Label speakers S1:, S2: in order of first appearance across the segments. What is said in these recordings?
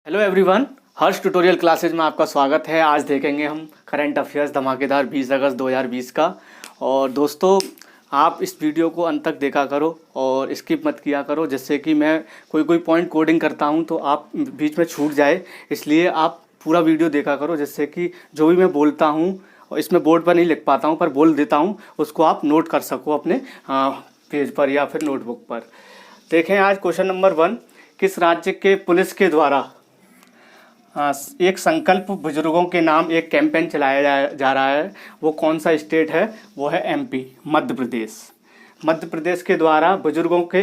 S1: Hello everyone, हर्ष tutorial classes में आपका स्वागत है। आज देखेंगे हम करंट अफेयर्स धमाकेदार 20 अगस्त 2020 का। और दोस्तों, आप इस वीडियो को अंत तक देखा करो और स्किप मत किया करो, जिससे कि मैं कोई पॉइंट कोडिंग करता हूं तो आप बीच में छूट जाए। इसलिए आप पूरा वीडियो देखा करो, जिससे कि जो भी मैं बोलता हूं, और इसमें बोर्ड पर नहीं लिख पाता हूं पर बोल देता हूं, उसको आप नोट कर सको अपने पेज पर या फिर नोटबुक पर। देखें आज क्वेश्चन नंबर 1, किस राज्य के पुलिस के द्वारा एक संकल्प बुजुर्गों के नाम एक कैंपेन चलाया जा रहा है, वो कौन सा स्टेट है? वो है एमपी, मध्य प्रदेश। मध्य प्रदेश के द्वारा बुजुर्गों के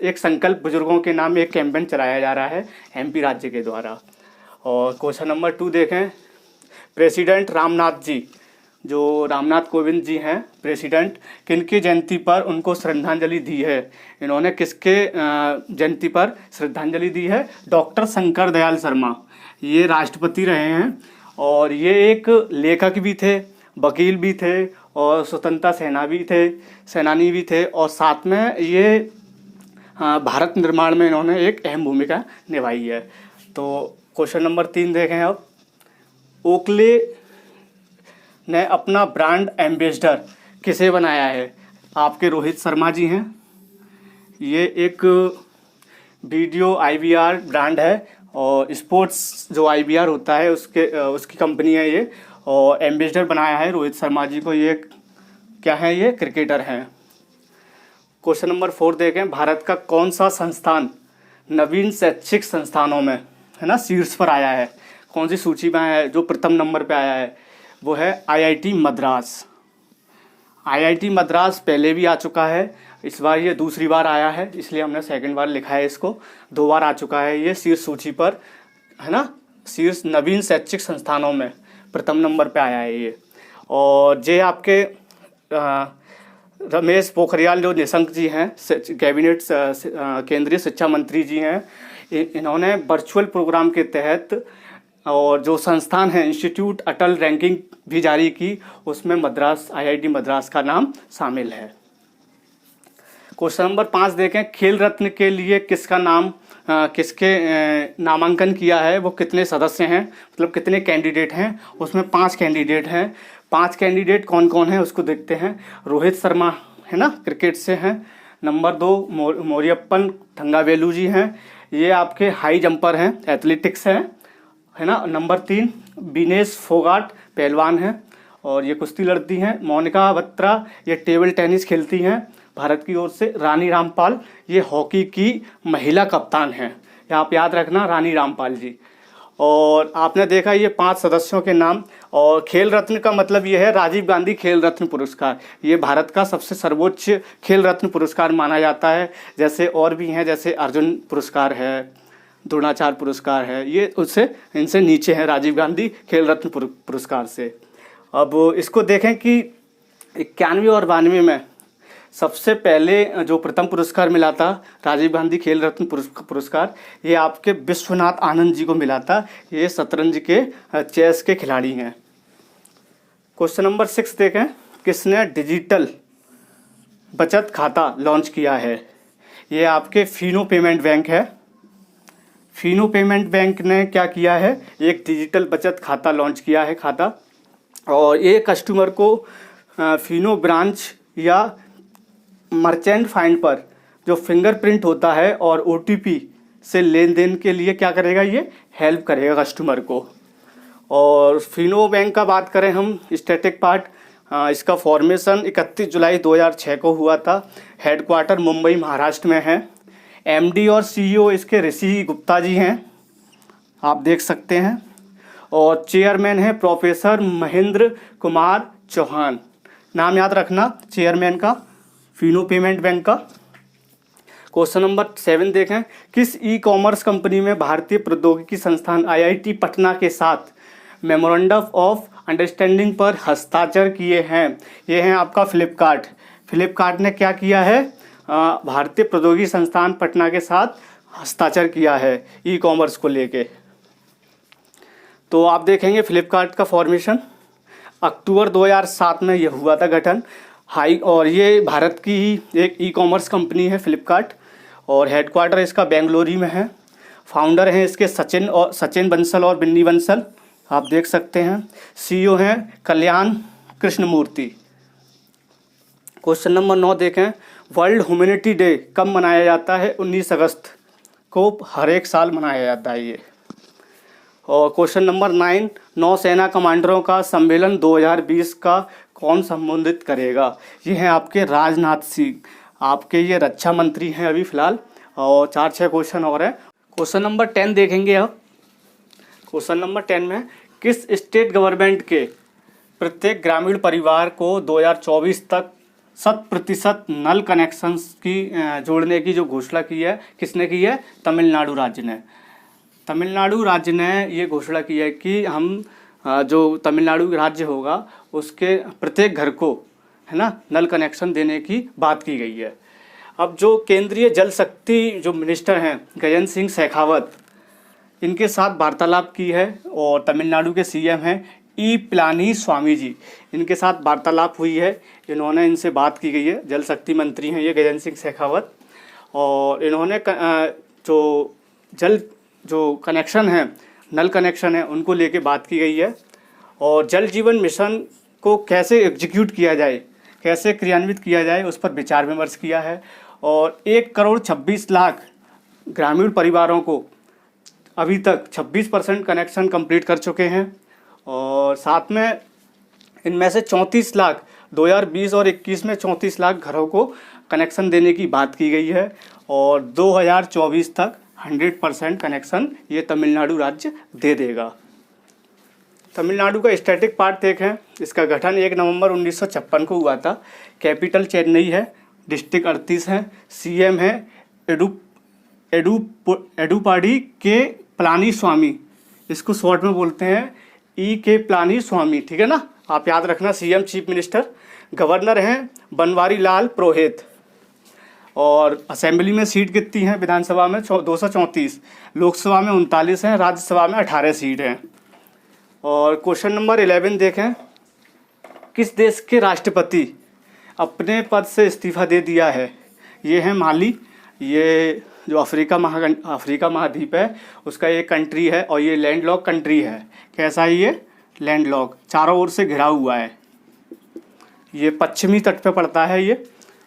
S1: एक संकल्प बुजुर्गों के नाम एक कैंपेन चलाया जा रहा है एमपी राज्य के द्वारा। और क्वेश्चन नंबर 2 देखें, प्रेसिडेंट रामनाथ जी, जो रामनाथ कोविंद जी हैं प्रेसिडेंट, किनकी जयंती पर उनको श्रद्धांजलि दी है? इन्होंने किसके जयंती पर श्रद्धांजलि दी है? डॉक्टर शंकर दयाल शर्मा, ये राष्ट्रपति रहे हैं और ये एक लेखक भी थे, वकील भी थे और स्वतंत्रता सेनानी भी थे और साथ में ये भारत निर्माण में इन्होंने एक अहम भूमिका निभाई है। तो क्वेश्चन नंबर 3 देखें अब, ओकले ने अपना ब्रांड एम्बेसडर किसे बनाया है? आपके रोहित शर्मा जी हैं। ये एक वीडियो IVR ब्रांड है और स्पोर्ट्स जो IVR होता है उसकी कंपनी है ये, और एम्बेसडर बनाया है रोहित शर्मा जी को। ये क्या है? ये क्रिकेटर हैं। क्वेश्चन नंबर 4 देखें, भारत का कौन सा संस्थान नवीन शैक्षिक संस्थानों में है ना शीर्ष पर आया है? कौन सी सूची में आया है? जो प्रथम नंबर पे आया है वो है IIT मद्रास। IIT मद्रास पहले भी आ चुका है, इस बार ये दूसरी बार आया है, इसलिए हमने सेकंड बार लिखा है इसको। 2 बार आ चुका है ये शीर्ष सूची पर, है ना, शीर्ष नवीन शैक्षिक संस्थानों में प्रथम नंबर पे आया है ये। और ये आपके रमेश पोखरियाल जो निशंक जी हैं, कैबिनेट केंद्रीय शिक्षा मंत्री जी हैं, इन्होंने वर्चुअल प्रोग्राम के तहत और जो संस्थान है इंस्टीट्यूट अटल रैंकिंग भी जारी की, उसमें मद्रास IIT मद्रास का नाम शामिल है। क्वेश्चन नंबर 5 देखें, खेल रत्न के लिए किसके नामांकन किया है? वो कितने सदस्य हैं, मतलब कितने कैंडिडेट हैं? उसमें 5 कैंडिडेट हैं। 5 कैंडिडेट कौन कौन है उसको देखते हैं। रोहित शर्मा है ना, क्रिकेट से हैं। नंबर 2 मोरियप्पन थंगावेलू जी हैं, ये आपके हाई जंपर हैं, एथलेटिक्स हैं, है ना। नंबर 3 विनेश फोगाट पहलवान हैं और ये कुश्ती लड़ती हैं। मोनिका बत्रा ये टेबल टेनिस खेलती हैं भारत की ओर से। रानी रामपाल ये हॉकी की महिला कप्तान हैं, ये आप याद रखना, रानी रामपाल जी। और आपने देखा ये 5 सदस्यों के नाम। और खेल रत्न का मतलब ये है राजीव गांधी खेल रत्न पुरस्कार, ये भारत का सबसे सर्वोच्च खेल रत्न पुरस्कार माना जाता है। जैसे और भी हैं, जैसे अर्जुन पुरस्कार है, द्रोणाचार्य पुरस्कार है, ये उससे इनसे नीचे है राजीव गांधी खेल रत्न पुरस्कार से। अब इसको देखें कि 91 और 92 में सबसे पहले जो प्रथम पुरस्कार मिला था राजीव गांधी खेल रत्न पुरस्कार, ये आपके विश्वनाथ आनंद जी को मिला था। ये शतरंज के चेस के खिलाड़ी हैं। क्वेश्चन नंबर 6 देखें, किसने डिजिटल बचत खाता लॉन्च किया है? ये आपके फिनो पेमेंट बैंक है। फिनो पेमेंट बैंक ने क्या किया है? एक डिजिटल बचत खाता लॉन्च किया है खाता, और ये कस्टमर को फिनो ब्रांच या मर्चेंट फाइंड पर जो फिंगरप्रिंट होता है और OTP से लेन देन के लिए क्या करेगा? ये हेल्प करेगा कस्टमर को। और फिनो बैंक का बात करें हम, स्टैटिक पार्ट, इसका फॉर्मेशन 31 जुलाई 2006 को हुआ था। हेडक्वार्टर मुंबई महाराष्ट्र में है। MD और CEO इसके ऋषि गुप्ता जी हैं, आप देख सकते हैं। और चेयरमैन है प्रोफेसर महेंद्र कुमार चौहान, नाम याद रखना चेयरमैन का फिनो पेमेंट बैंक का। क्वेश्चन नंबर 7 देखें, किस ई-कॉमर्स कंपनी में भारतीय प्रौद्योगिकी संस्थान IIT पटना के साथ मेमोरेंडम ऑफ अंडरस्टैंडिंग पर हस्ताक्षर किए हैं? ये हैं आपका फ्लिपकार्ट। फ्लिपकार्ट ने क्या किया है? भारतीय प्रौद्योगिकी संस्थान पटना के साथ हस्ताक्षर किया है ई-कॉमर्स को लेके। तो आप देखेंगे फ्लिपकार्ट का फॉर्मेशन अक्टूबर 2007 में ये हुआ था गठन। और ये भारत की ही एक ई-कॉमर्स कंपनी है फ्लिपकार्ट, और हेडक्वार्टर इसका बेंगलुरु में है। फाउंडर हैं इसके सचिन बंसल और बिन्नी बंसल, आप देख सकते हैं। सीईओ हैं कल्याण कृष्णमूर्ति। क्वेश्चन नंबर 9 देखें, वर्ल्ड ह्यूमैनिटी डे कब मनाया जाता है? 19 अगस्त को हर एक साल मनाया जाता है ये। और क्वेश्चन नंबर 9, नौसेना कमांडरों का सम्मेलन 2020 का कौन संबोधित करेगा? ये हैं आपके राजनाथ सिंह, आपके ये रक्षा मंत्री हैं अभी फ़िलहाल। और 4-6 क्वेश्चन और हैं। क्वेश्चन नंबर 10 देखेंगे अब। क्वेश्चन नंबर 10 में, किस स्टेट गवर्नमेंट के प्रत्येक ग्रामीण परिवार को 2024 तक 100% नल कनेक्शंस की जोड़ने की जो घोषणा की है, किसने की है? तमिलनाडु राज्य ने। तमिलनाडु राज्य ने ये घोषणा की है कि हम जो तमिलनाडु राज्य होगा उसके प्रत्येक घर को, है ना, नल कनेक्शन देने की बात की गई है। अब जो केंद्रीय जल शक्ति जो मिनिस्टर हैं गजेंद्र सिंह शेखावत, इनके साथ वार्तालाप की है। और तमिलनाडु के सीएम हैं ई पलानीस्वामी जी, इनके साथ वार्तालाप हुई है। इन्होंने इनसे बात की गई है। जल शक्ति मंत्री हैं ये गजेंद्र सिंह शेखावत। और इन्होंने जो कनेक्शन है, नल कनेक्शन है, उनको लेके बात की गई है। और जल जीवन मिशन को कैसे एग्जीक्यूट किया जाए, कैसे क्रियान्वित किया जाए, उस पर विचार विमर्श किया है। और 1,26,00,000 ग्रामीण परिवारों को अभी तक 26% कनेक्शन कंप्लीट कर चुके हैं। और साथ में इनमें से 34 लाख 2020 और 21 में 34 लाख घरों को कनेक्शन देने की बात की गई है। और 2024 तक 100% कनेक्शन ये तमिलनाडु राज्य दे देगा। तमिलनाडु का स्टैटिक पार्ट देखें, इसका गठन 1 नवंबर 1956 को हुआ था। कैपिटल चेन्नई है, डिस्ट्रिक्ट 38 हैं, सीएम है एडुपाडी के पलानीस्वामी, इसको शॉर्ट में बोलते हैं ई के पलानीस्वामी, ठीक है ना, आप याद रखना, सीएम चीफ मिनिस्टर। गवर्नर हैं बनवारी लाल पुरोहित। और असेंबली में सीट कितनी हैं? विधानसभा में 234, लोकसभा में 39 हैं, राज्यसभा में 18 सीट हैं। और क्वेश्चन नंबर 11 देखें, किस देश के राष्ट्रपति अपने पद से इस्तीफा दे दिया है? ये है माली, ये जो अफ्रीका महाद्वीप है उसका एक कंट्री है। और ये लैंडलॉक कंट्री है। कैसा है ये? लैंडलॉक, चारों ओर से घिरा हुआ है। ये पश्चिमी तट पे पड़ता है ये।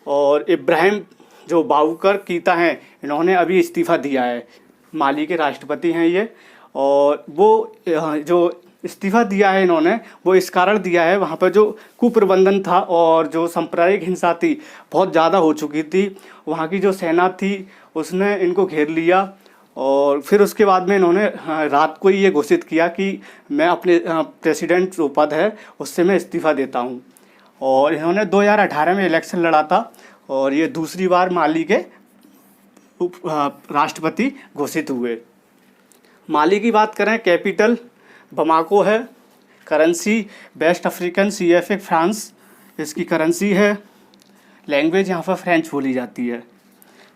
S1: और इब्राहिम जो बाबूकर कीता हैं, इन्होंने अभी इस्तीफ़ा दिया है, माली के राष्ट्रपति हैं ये। और वो जो इस्तीफ़ा दिया है इन्होंने, वो इस कारण दिया है, वहाँ पर जो कुप्रबंधन था और जो सांप्रदायिक हिंसा थी बहुत ज़्यादा हो चुकी थी। वहाँ की जो सेना थी उसने इनको घेर लिया। और फिर उसके बाद में इन्होंने रात को ही ये घोषित किया कि मैं अपने प्रेसिडेंट जो पद है उससे मैं इस्तीफ़ा देता हूँ। और इन्होंने 2018 में इलेक्शन लड़ा था और ये दूसरी बार माली के राष्ट्रपति घोषित हुए। माली की बात करें, कैपिटल बमाको है, currency waste African CFA France इसकी करेंसी है, लैंग्वेज यहाँ पर फ्रेंच बोली जाती है।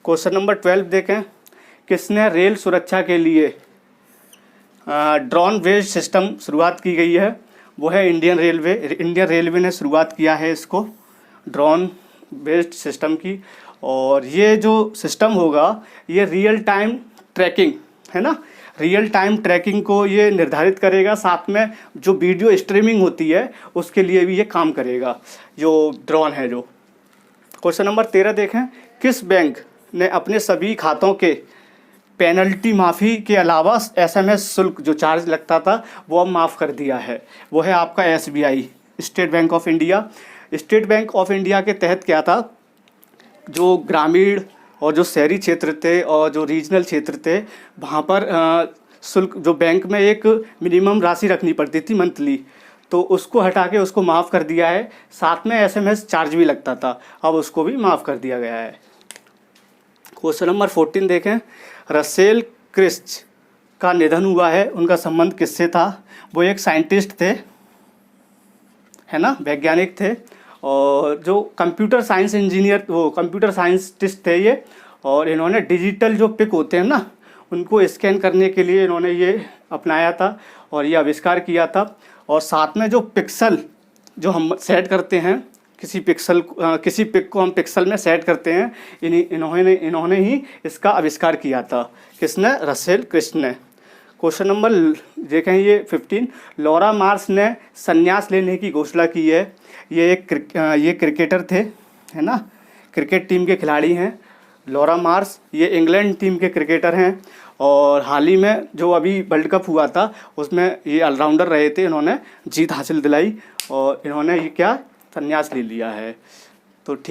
S1: क्वेश्चन नंबर 12 देखें, किसने रेल सुरक्षा के लिए ड्रोन बेस्ड सिस्टम शुरुआत की गई है? वो है इंडियन रेलवे ने शुरुआत किया है इसको, ड्रोन बेस्ड सिस्टम की। और ये जो सिस्टम होगा ये रियल टाइम ट्रैकिंग, है ना, रियल टाइम ट्रैकिंग को ये निर्धारित करेगा। साथ में जो वीडियो स्ट्रीमिंग होती है उसके लिए भी ये काम करेगा, जो ड्रोन है जो। क्वेश्चन नंबर 13 देखें, किस बैंक ने अपने सभी खातों के पेनल्टी माफ़ी के अलावा SMS शुल्क जो चार्ज लगता था वो अब माफ़ कर दिया है? वो है आपका SBI, state bank of India. State bank of India के तहत क्या था, जो ग्रामीण और जो शहरी क्षेत्र थे और जो रीजनल क्षेत्र थे वहाँ पर शुल्क, जो बैंक में एक मिनिमम राशि रखनी पड़ती थी मंथली, तो उसको हटा के उसको माफ़ कर दिया है। साथ में SMS चार्ज भी लगता था, अब उसको भी माफ़ कर दिया गया है। क्वेश्चन नंबर 14 देखें, रसेल क्रिस्च का निधन हुआ है, उनका संबंध किससे था? वो एक साइंटिस्ट थे, है ना, वैज्ञानिक थे। और जो कंप्यूटर साइंस इंजीनियर, वो कंप्यूटर साइंटिस्ट थे ये। और इन्होंने डिजिटल जो पिक होते हैं ना, उनको स्कैन करने के लिए इन्होंने ये अपनाया था और ये आविष्कार किया था। और साथ में जो पिक्सल जो हम सेट करते हैं किसी पिक को हम पिक्सल में सेट करते हैं, इन्होंने ही इसका आविष्कार किया था। किसने? रसेल क्रिस्ट ने। क्वेश्चन नंबर देखें ये 15, लॉरा मार्श ने संन्यास लेने की घोषणा की है। ये क्रिकेटर थे, है ना, क्रिकेट टीम के खिलाड़ी हैं लॉरा मार्श। ये इंग्लैंड टीम के क्रिकेटर हैं और हाल ही में जो अभी वर्ल्ड कप हुआ था उसमें ये ऑलराउंडर रहे थे, इन्होंने जीत हासिल दिलाई और इन्होंने ये क्या, संन्यास ले लिया है। तो ठीक।